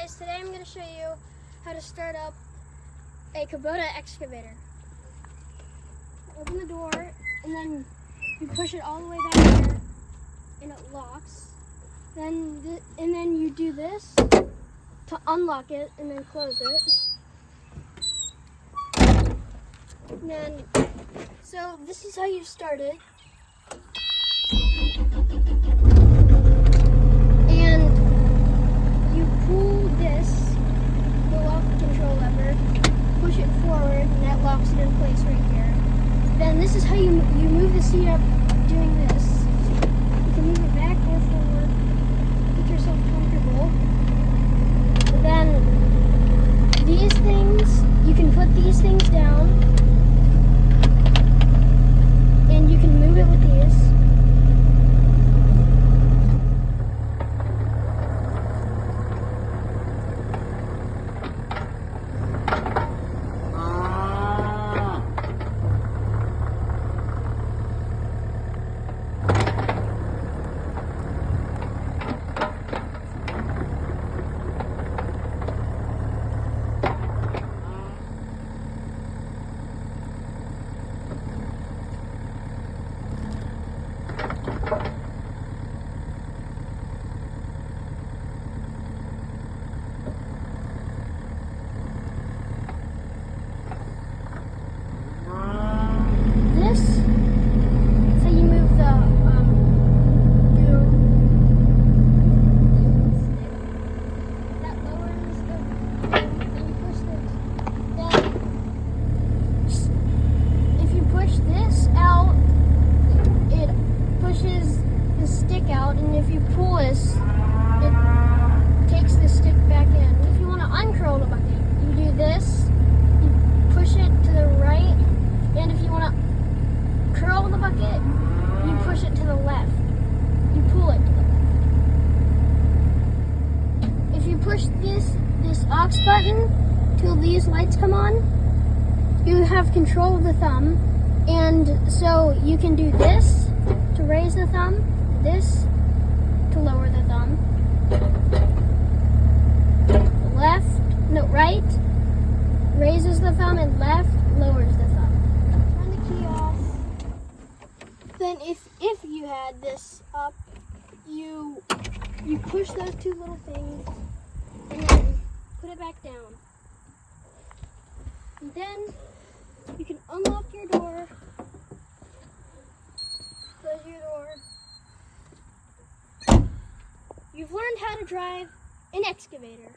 guys, today I'm going to show you how to start up a Kubota excavator. Open the door and then you push it all the way back there and it locks. And then you do this to unlock it and then close it. And then, so this is how you start it. Push it forward and that locks it in place right here. Then this is how you move the seat up doing this. You can move it back or forward, get yourself comfortable. Then these things, you can put these things down and you can move it with these. Out, and if you pull this, it takes the stick back in. If you want to uncurl the bucket, you do this, you push it to the right, and if you want to curl the bucket, you push it to the left. You pull it to the left. If you push this aux button till these lights come on, you have control of the thumb, and so you can do this to raise the thumb, this to lower the thumb, right raises the thumb, and left lowers the thumb. Turn the key off. Then if you had this up, you push those two little things and then put it back down. And then you can unlock your door, close your door. You've learned how to drive an excavator.